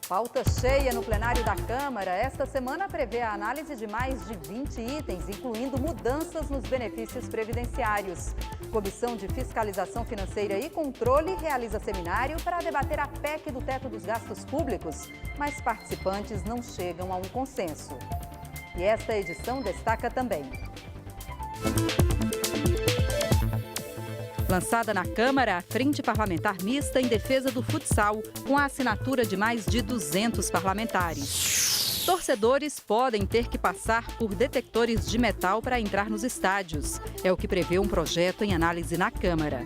Pauta cheia no plenário da Câmara. Esta semana prevê a análise de mais de 20 itens, incluindo mudanças nos benefícios previdenciários. Comissão de Fiscalização Financeira e Controle realiza seminário para debater a PEC do teto dos gastos públicos, mas participantes não chegam a um consenso. E esta edição destaca também: lançada na Câmara, a Frente Parlamentar Mista em defesa do futsal, com a assinatura de mais de 200 parlamentares. Torcedores podem ter que passar por detectores de metal para entrar nos estádios. É o que prevê um projeto em análise na Câmara.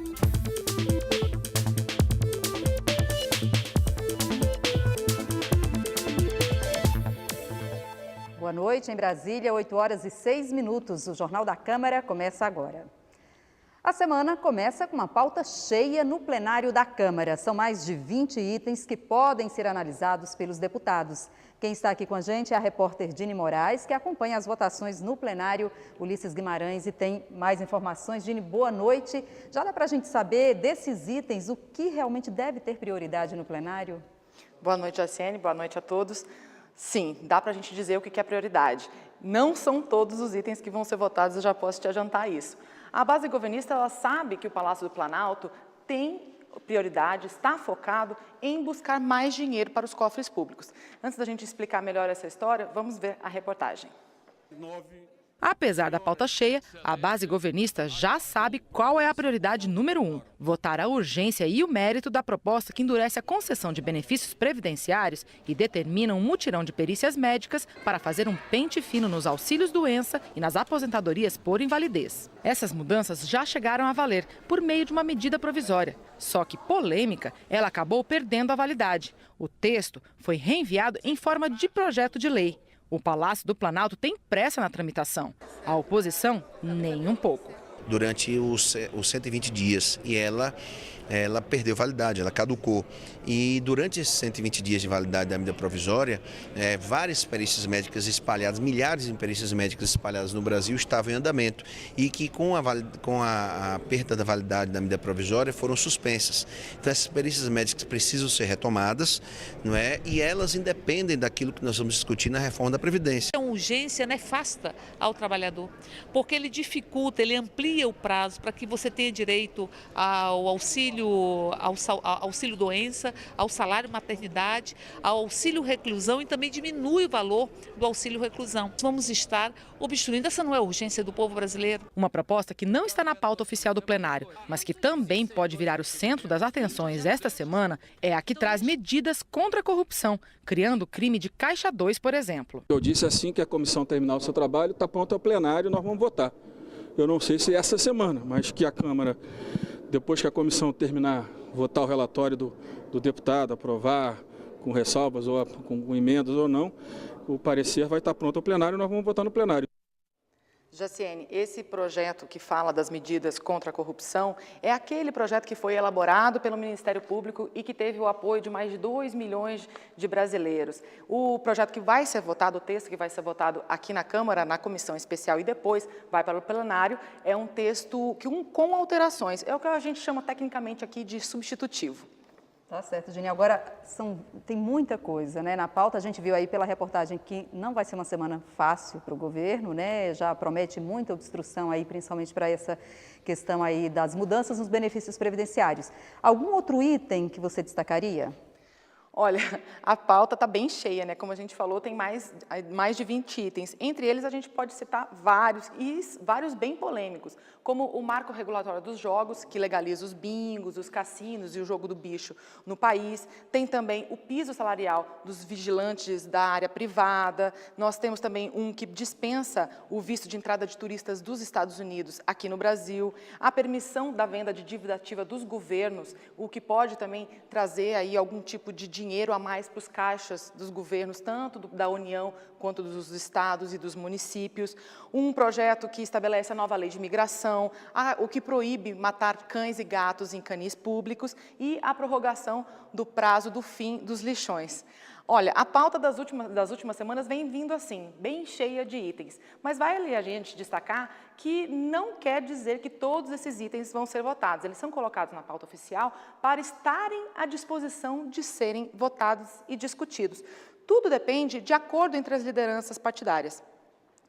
Boa noite, em Brasília, 8h06. O Jornal da Câmara começa agora. A semana começa com uma pauta cheia no plenário da Câmara. São mais de 20 itens que podem ser analisados pelos deputados. Quem está aqui com a gente é a repórter Dini Moraes, que acompanha as votações no plenário, Ulisses Guimarães, e tem mais informações. Dini, boa noite. Já dá para a gente saber desses itens o que realmente deve ter prioridade no plenário? Boa noite, Jaciene. Boa noite a todos. Sim, dá para a gente dizer o que é prioridade. Não são todos os itens que vão ser votados, eu já posso te adiantar isso. A base governista ela sabe que o Palácio do Planalto tem prioridade, está focado em buscar mais dinheiro para os cofres públicos. Antes da gente explicar melhor essa história, vamos ver a reportagem. Apesar da pauta cheia, a base governista já sabe qual é a prioridade número 1. Votar a urgência e o mérito da proposta que endurece a concessão de benefícios previdenciários e determina um mutirão de perícias médicas para fazer um pente fino nos auxílios-doença e nas aposentadorias por invalidez. Essas mudanças já chegaram a valer por meio de uma medida provisória. Só que, polêmica, ela acabou perdendo a validade. O texto foi reenviado em forma de projeto de lei. O Palácio do Planalto tem pressa na tramitação. A oposição, nem um pouco. Durante os 120 dias e ela perdeu validade, ela caducou. E durante esses 120 dias de validade da medida provisória, várias perícias médicas espalhadas, milhares de perícias médicas espalhadas no Brasil estavam em andamento e que com a perda da validade da medida provisória foram suspensas. Então essas perícias médicas precisam ser retomadas, não é? E elas independem daquilo que nós vamos discutir na reforma da Previdência. É uma urgência nefasta ao trabalhador, porque ele dificulta, ele amplia o prazo para que você tenha direito ao auxílio-doença, ao salário maternidade, ao auxílio-reclusão e também diminui o valor do auxílio-reclusão. Vamos estar obstruindo, essa não é a urgência do povo brasileiro. Uma proposta que não está na pauta oficial do plenário, mas que também pode virar o centro das atenções esta semana, é a que traz medidas contra a corrupção, criando o crime de Caixa 2, por exemplo. Eu disse assim que a comissão terminar o seu trabalho, está pronto ao plenário, nós vamos votar. Eu não sei se é essa semana, mas que a Câmara, depois que a comissão terminar, votar o relatório do deputado, aprovar com ressalvas ou com emendas ou não, o parecer vai estar pronto ao plenário e nós vamos votar no plenário. Jaciene, esse projeto que fala das medidas contra a corrupção é aquele projeto que foi elaborado pelo Ministério Público e que teve o apoio de mais de 2 milhões de brasileiros. O projeto que vai ser votado, o texto que vai ser votado aqui na Câmara, na comissão especial e depois vai para o plenário, é um texto com alterações. É o que a gente chama tecnicamente aqui de substitutivo. Tá certo, Dini. Agora, tem muita coisa, né? Na pauta, a gente viu aí pela reportagem que não vai ser uma semana fácil para o governo, né? Já promete muita obstrução aí, principalmente para essa questão aí das mudanças nos benefícios previdenciários. Algum outro item que você destacaria? Olha, a pauta está bem cheia, né? Como a gente falou, tem mais de 20 itens. Entre eles, a gente pode citar vários bem polêmicos, como o marco regulatório dos jogos, que legaliza os bingos, os cassinos e o jogo do bicho no país. Tem também o piso salarial dos vigilantes da área privada. Nós temos também um que dispensa o visto de entrada de turistas dos Estados Unidos aqui no Brasil. A permissão da venda de dívida ativa dos governos, o que pode também trazer aí algum tipo de dinheiro a mais para os caixas dos governos, tanto da União quanto dos estados e dos municípios. Um projeto que estabelece a nova lei de imigração, o que proíbe matar cães e gatos em canis públicos e a prorrogação do prazo do fim dos lixões. Olha, a pauta das últimas semanas vem vindo assim, bem cheia de itens. Mas vale a gente destacar que não quer dizer que todos esses itens vão ser votados. Eles são colocados na pauta oficial para estarem à disposição de serem votados e discutidos. Tudo depende de acordo entre as lideranças partidárias.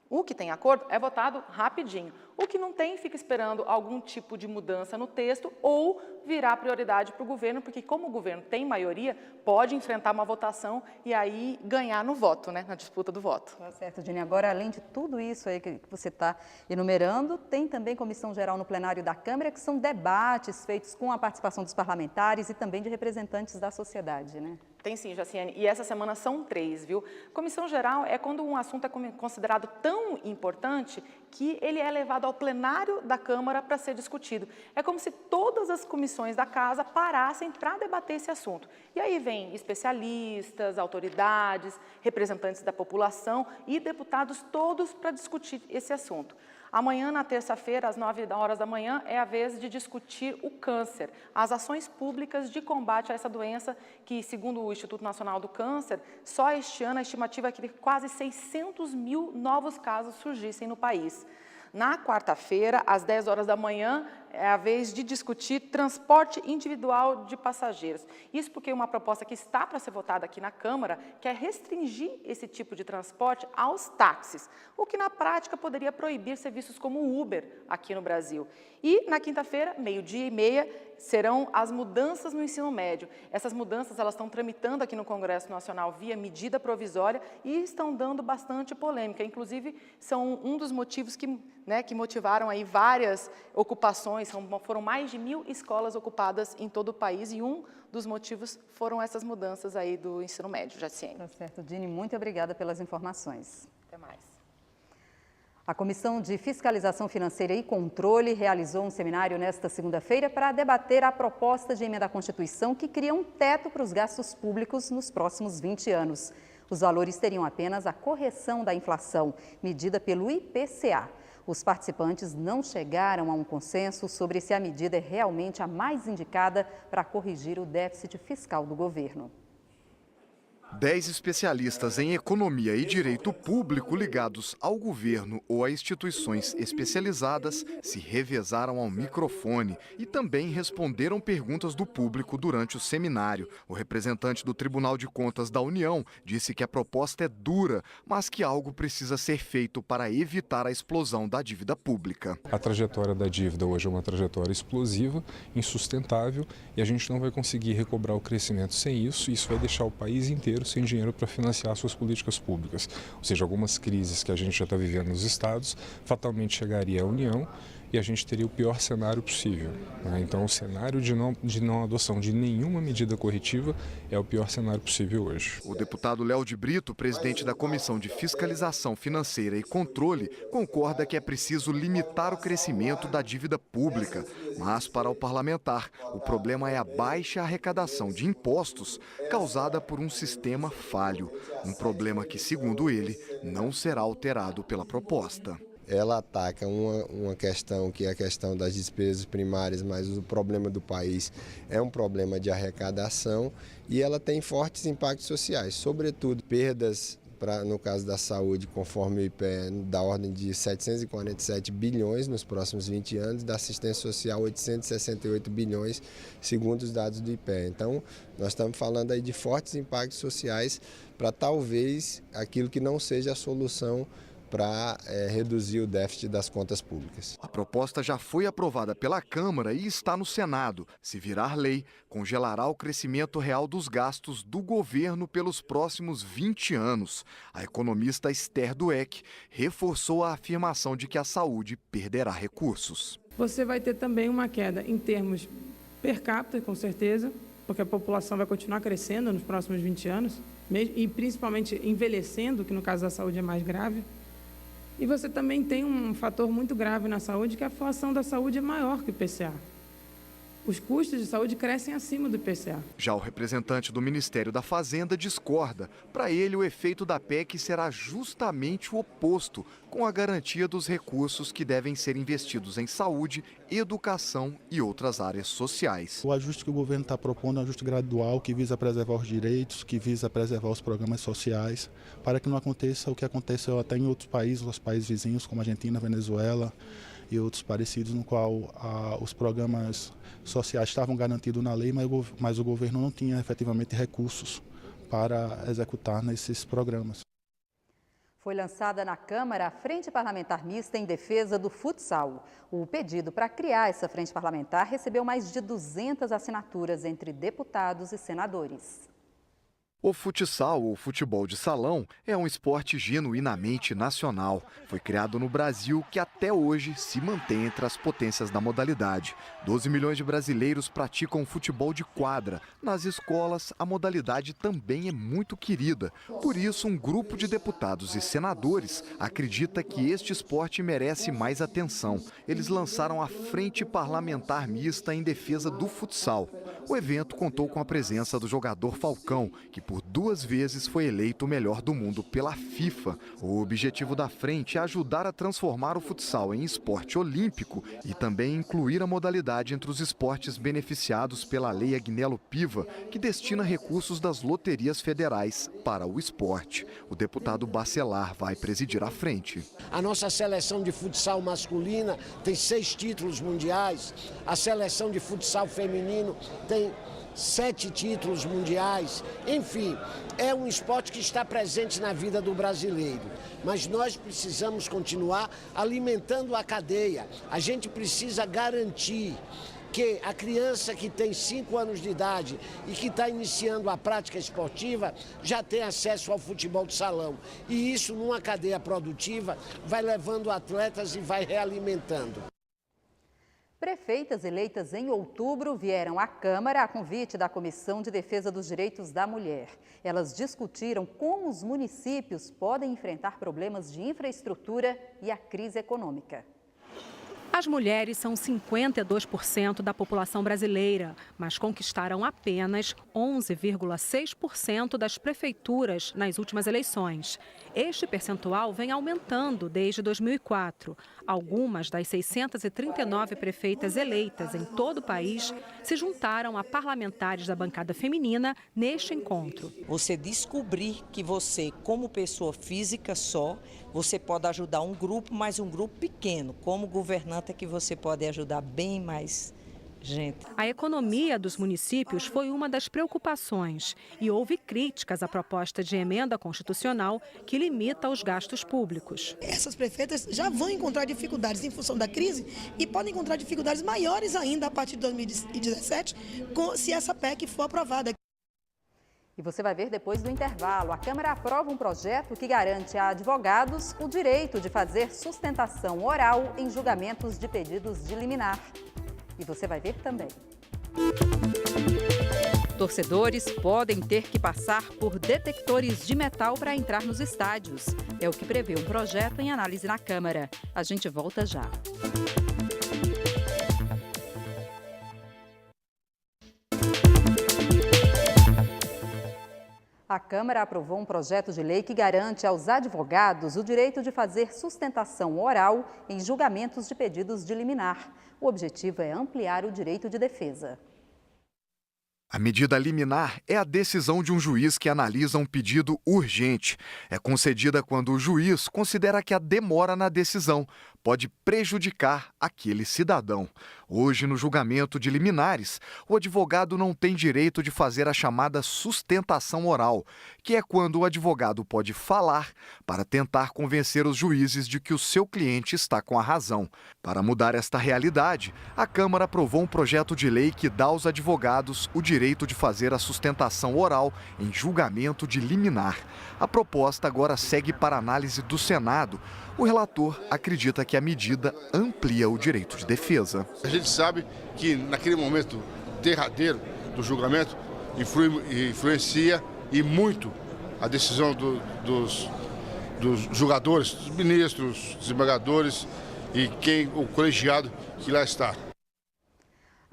O que tem acordo é votado rapidinho. O que não tem, fica esperando algum tipo de mudança no texto ou virar prioridade para o governo, porque como o governo tem maioria, pode enfrentar uma votação e aí ganhar no voto, né, na disputa do voto. Tá certo, Dini. Agora, além de tudo isso aí que você está enumerando, tem também comissão geral no plenário da Câmara, que são debates feitos com a participação dos parlamentares e também de representantes da sociedade, né? Tem sim, Jaciane, e essa semana são 3, viu? Comissão geral é quando um assunto é considerado tão importante que ele é levado ao plenário da Câmara para ser discutido. É como se todas as comissões da Casa parassem para debater esse assunto. E aí vem especialistas, autoridades, representantes da população e deputados todos para discutir esse assunto. Amanhã, na terça-feira, às 9 horas da manhã, é a vez de discutir o câncer, as ações públicas de combate a essa doença que, segundo o Instituto Nacional do Câncer, só este ano a estimativa é que quase 600 mil novos casos surgissem no país. Na quarta-feira, às 10 horas da manhã, é a vez de discutir transporte individual de passageiros. Isso porque uma proposta que está para ser votada aqui na Câmara quer restringir esse tipo de transporte aos táxis, o que na prática poderia proibir serviços como o Uber aqui no Brasil. E na quinta-feira, 12h30, serão as mudanças no ensino médio. Essas mudanças elas estão tramitando aqui no Congresso Nacional via medida provisória e estão dando bastante polêmica. Inclusive, são um dos motivos que motivaram aí várias ocupações. Foram mais de 1.000 escolas ocupadas em todo o país e um dos motivos foram essas mudanças aí do ensino médio, Jaciene. Tá certo, Dini. Muito obrigada pelas informações. Até mais. A Comissão de Fiscalização Financeira e Controle realizou um seminário nesta segunda-feira para debater a proposta de emenda à Constituição que cria um teto para os gastos públicos nos próximos 20 anos. Os valores teriam apenas a correção da inflação, medida pelo IPCA. Os participantes não chegaram a um consenso sobre se a medida é realmente a mais indicada para corrigir o déficit fiscal do governo. 10 especialistas em economia e direito público ligados ao governo ou a instituições especializadas se revezaram ao microfone e também responderam perguntas do público durante o seminário. O representante do Tribunal de Contas da União disse que a proposta é dura, mas que algo precisa ser feito para evitar a explosão da dívida pública. A trajetória da dívida hoje é uma trajetória explosiva, insustentável, e a gente não vai conseguir recobrar o crescimento sem isso. Isso vai deixar o país inteiro sem dinheiro para financiar suas políticas públicas. Ou seja, algumas crises que a gente já está vivendo nos estados, fatalmente chegaria à União e a gente teria o pior cenário possível. Então, o cenário de não adoção de nenhuma medida corretiva é o pior cenário possível hoje. O deputado Léo de Brito, presidente da Comissão de Fiscalização Financeira e Controle, concorda que é preciso limitar o crescimento da dívida pública. Mas, para o parlamentar, o problema é a baixa arrecadação de impostos causada por um sistema falho. Um problema que, segundo ele, não será alterado pela proposta. Ela ataca uma questão que é a questão das despesas primárias, mas o problema do país é um problema de arrecadação e ela tem fortes impactos sociais, sobretudo perdas, no caso da saúde, conforme o IPE, da ordem de 747 bilhões nos próximos 20 anos, da assistência social 868 bilhões, segundo os dados do IPE. Então, nós estamos falando aí de fortes impactos sociais para talvez aquilo que não seja a solução para reduzir o déficit das contas públicas. A proposta já foi aprovada pela Câmara e está no Senado. Se virar lei, congelará o crescimento real dos gastos do governo pelos próximos 20 anos. A economista Esther Dweck reforçou a afirmação de que a saúde perderá recursos. Você vai ter também uma queda em termos per capita, com certeza, porque a população vai continuar crescendo nos próximos 20 anos, e principalmente envelhecendo, que no caso da saúde é mais grave. E você também tem um fator muito grave na saúde, que a inflação da saúde é maior que o IPCA. os custos de saúde crescem acima do IPCA. Já o representante do Ministério da Fazenda discorda. Para ele, o efeito da PEC será justamente o oposto, com a garantia dos recursos que devem ser investidos em saúde, educação e outras áreas sociais. O ajuste que o governo está propondo é um ajuste gradual que visa preservar os direitos, que visa preservar os programas sociais, para que não aconteça o que aconteceu até em outros países, os países vizinhos como Argentina, Venezuela e outros parecidos, no qual os programas sociais estavam garantidos na lei, mas o governo não tinha efetivamente recursos para executar nesses programas. Foi lançada na Câmara a Frente Parlamentar Mista em defesa do futsal. O pedido para criar essa frente parlamentar recebeu mais de 200 assinaturas entre deputados e senadores. O futsal, ou futebol de salão, é um esporte genuinamente nacional. Foi criado no Brasil, que até hoje se mantém entre as potências da modalidade. 12 milhões de brasileiros praticam futebol de quadra. Nas escolas, a modalidade também é muito querida. Por isso, um grupo de deputados e senadores acredita que este esporte merece mais atenção. Eles lançaram a Frente Parlamentar Mista em defesa do futsal. O evento contou com a presença do jogador Falcão, que por 2 vezes foi eleito o melhor do mundo pela FIFA. O objetivo da frente é ajudar a transformar o futsal em esporte olímpico e também incluir a modalidade entre os esportes beneficiados pela Lei Agnello Piva, que destina recursos das loterias federais para o esporte. O deputado Bacelar vai presidir a frente. A nossa seleção de futsal masculina tem 6 títulos mundiais, a seleção de futsal feminino tem 7 títulos mundiais. Enfim, é um esporte que está presente na vida do brasileiro. Mas nós precisamos continuar alimentando a cadeia. A gente precisa garantir que a criança que tem 5 anos de idade e que está iniciando a prática esportiva já tem acesso ao futebol de salão. E isso, numa cadeia produtiva, vai levando atletas e vai realimentando. Prefeitas eleitas em outubro vieram à Câmara a convite da Comissão de Defesa dos Direitos da Mulher. Elas discutiram como os municípios podem enfrentar problemas de infraestrutura e a crise econômica. As mulheres são 52% da população brasileira, mas conquistaram apenas 11,6% das prefeituras nas últimas eleições. Este percentual vem aumentando desde 2004. Algumas das 639 prefeitas eleitas em todo o país se juntaram a parlamentares da bancada feminina neste encontro. Você descobrir que você, como pessoa física só, você pode ajudar um grupo, mas um grupo pequeno. Como governante é que você pode ajudar bem mais gente. A economia dos municípios foi uma das preocupações e houve críticas à proposta de emenda constitucional que limita os gastos públicos. Essas prefeitas já vão encontrar dificuldades em função da crise e podem encontrar dificuldades maiores ainda a partir de 2017, se essa PEC for aprovada. E você vai ver depois do intervalo. A Câmara aprova um projeto que garante a advogados o direito de fazer sustentação oral em julgamentos de pedidos de liminar. E você vai ver também. Torcedores podem ter que passar por detectores de metal para entrar nos estádios. É o que prevê um projeto em análise na Câmara. A gente volta já. A Câmara aprovou um projeto de lei que garante aos advogados o direito de fazer sustentação oral em julgamentos de pedidos de liminar. O objetivo é ampliar o direito de defesa. A medida liminar é a decisão de um juiz que analisa um pedido urgente. É concedida quando o juiz considera que a demora na decisão pode prejudicar aquele cidadão. Hoje, no julgamento de liminares, o advogado não tem direito de fazer a chamada sustentação oral, que é quando o advogado pode falar para tentar convencer os juízes de que o seu cliente está com a razão. Para mudar esta realidade, a Câmara aprovou um projeto de lei que dá aos advogados o direito de fazer a sustentação oral em julgamento de liminar. A proposta agora segue para análise do Senado. O relator acredita que a medida amplia o direito de defesa. A gente sabe que naquele momento derradeiro do julgamento influencia e muito a decisão dos julgadores, dos ministros, desembargadores e o colegiado que lá está.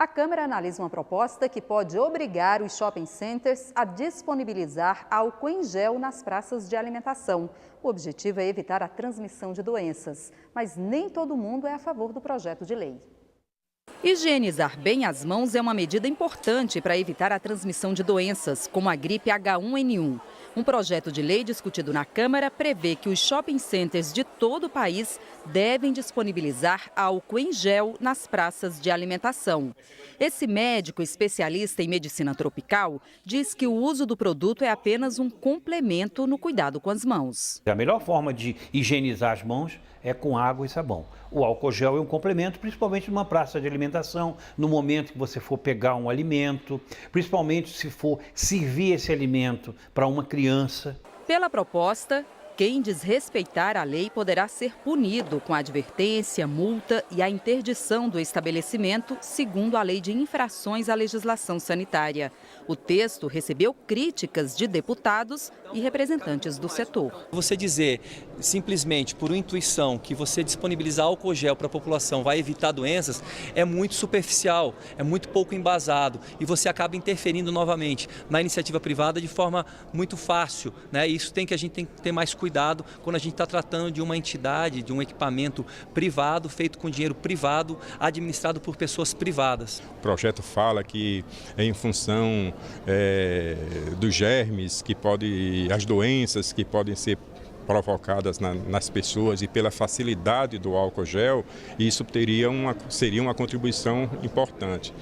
A Câmara analisa uma proposta que pode obrigar os shopping centers a disponibilizar álcool em gel nas praças de alimentação. O objetivo é evitar a transmissão de doenças, mas nem todo mundo é a favor do projeto de lei. Higienizar bem as mãos é uma medida importante para evitar a transmissão de doenças, como a gripe H1N1. Um projeto de lei discutido na Câmara prevê que os shopping centers de todo o país devem disponibilizar álcool em gel nas praças de alimentação. Esse médico especialista em medicina tropical diz que o uso do produto é apenas um complemento no cuidado com as mãos. A melhor forma de higienizar as mãos é com água e sabão. O álcool gel é um complemento, principalmente numa praça de alimentação, no momento que você for pegar um alimento, principalmente se for servir esse alimento para uma criança. Pela proposta, quem desrespeitar a lei poderá ser punido com advertência, multa e a interdição do estabelecimento, segundo a Lei de Infrações à Legislação Sanitária. O texto recebeu críticas de deputados e representantes do setor. Você dizer simplesmente por intuição que você disponibilizar álcool gel para a população vai evitar doenças é muito superficial, é muito pouco embasado e você acaba interferindo novamente na iniciativa privada de forma muito fácil, né? Isso a gente tem que ter mais cuidado quando a gente está tratando de uma entidade, de um equipamento privado, feito com dinheiro privado, administrado por pessoas privadas. O projeto fala que é em função dos germes, as doenças que podem ser provocadas nas pessoas e pela facilidade do álcool gel, isso seria uma contribuição importante.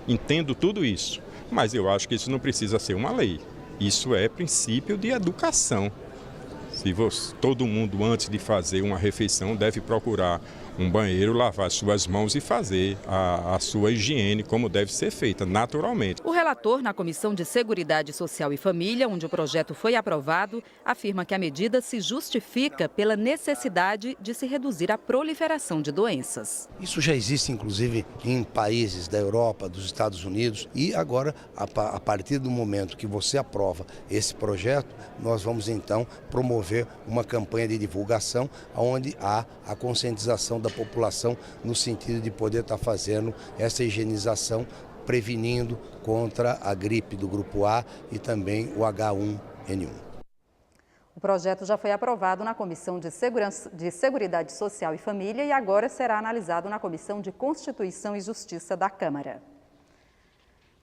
Entendo tudo isso, mas eu acho que isso não precisa ser uma lei. Isso é princípio de educação. Todo mundo, antes de fazer uma refeição, deve procurar um banheiro, lavar suas mãos e fazer a sua higiene como deve ser feita, naturalmente. O relator na Comissão de Seguridade Social e Família, onde o projeto foi aprovado, afirma que a medida se justifica pela necessidade de se reduzir a proliferação de doenças. Isso já existe, inclusive, em países da Europa, dos Estados Unidos, e agora, a partir do momento que você aprova esse projeto, nós vamos então promover uma campanha de divulgação onde há a conscientização da população no sentido de poder estar fazendo essa higienização, prevenindo contra a gripe do grupo A e também o H1N1. O projeto já foi aprovado na Comissão de Seguridade Social e Família e agora será analisado na Comissão de Constituição e Justiça da Câmara.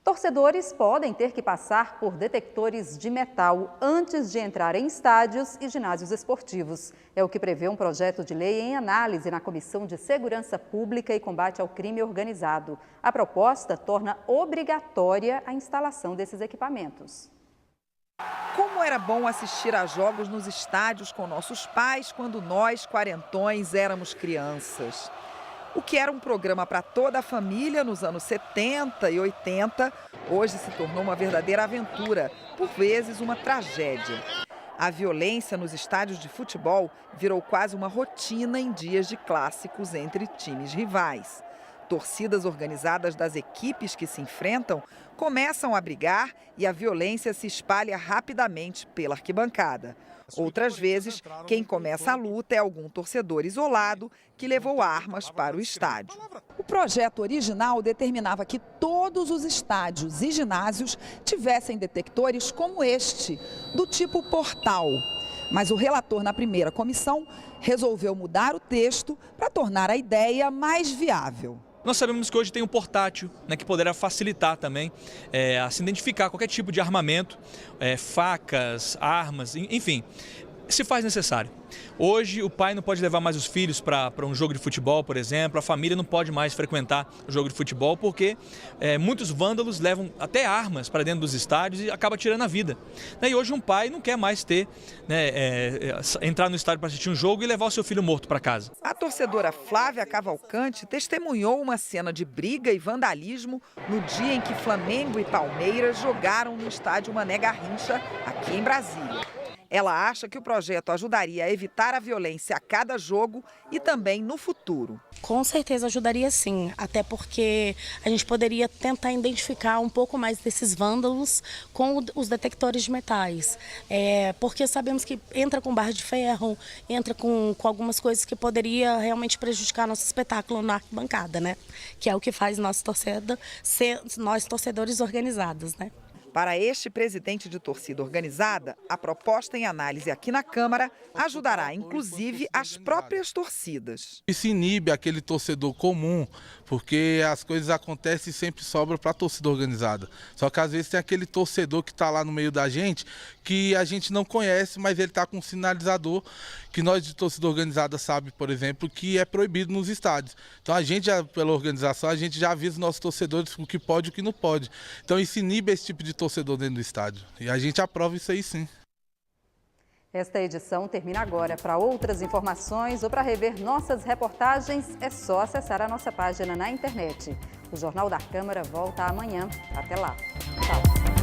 Torcedores podem ter que passar por detectores de metal antes de entrar em estádios e ginásios esportivos. É o que prevê um projeto de lei em análise na Comissão de Segurança Pública e Combate ao Crime Organizado. A proposta torna obrigatória a instalação desses equipamentos. Como era bom assistir a jogos nos estádios com nossos pais quando nós, quarentões, éramos crianças. O que era um programa para toda a família nos anos 70 e 80, hoje se tornou uma verdadeira aventura, por vezes uma tragédia. A violência nos estádios de futebol virou quase uma rotina em dias de clássicos entre times rivais. Torcidas organizadas das equipes que se enfrentam começam a brigar e a violência se espalha rapidamente pela arquibancada. Outras vezes, quem começa a luta é algum torcedor isolado que levou armas para o estádio. O projeto original determinava que todos os estádios e ginásios tivessem detectores como este, do tipo portal. Mas o relator na primeira comissão resolveu mudar o texto para tornar a ideia mais viável. Nós sabemos que hoje tem um portátil, né, que poderá facilitar também a se identificar qualquer tipo de armamento, facas, armas, enfim, se faz necessário. Hoje o pai não pode levar mais os filhos para um jogo de futebol, por exemplo, a família não pode mais frequentar o jogo de futebol porque muitos vândalos levam até armas para dentro dos estádios e acaba tirando a vida. E hoje um pai não quer mais entrar no estádio para assistir um jogo e levar o seu filho morto para casa. A torcedora Flávia Cavalcante testemunhou uma cena de briga e vandalismo no dia em que Flamengo e Palmeiras jogaram no estádio Mané Garrincha, aqui em Brasília. Ela acha que o projeto ajudaria a evitar a violência a cada jogo e também no futuro. Com certeza ajudaria sim, até porque a gente poderia tentar identificar um pouco mais desses vândalos com os detectores de metais. Porque sabemos que entra com barra de ferro, entra com algumas coisas que poderia realmente prejudicar nosso espetáculo na arquibancada, né? Que é o que faz nosso torcedor ser nós torcedores organizados, né? Para este presidente de torcida organizada, a proposta em análise aqui na Câmara ajudará, inclusive, as próprias torcidas. Isso inibe aquele torcedor comum, porque as coisas acontecem e sempre sobra para a torcida organizada. Só que às vezes tem aquele torcedor que está lá no meio da gente, que a gente não conhece, mas ele está com um sinalizador que nós de torcida organizada sabe, por exemplo, que é proibido nos estádios. Então a gente, pela organização, a gente já avisa os nossos torcedores o que pode e o que não pode. Então isso inibe esse tipo de torcedor dentro do estádio. E a gente aprova isso aí sim. Esta edição termina agora. Para outras informações ou para rever nossas reportagens, é só acessar a nossa página na internet. O Jornal da Câmara volta amanhã. Até lá. Tchau.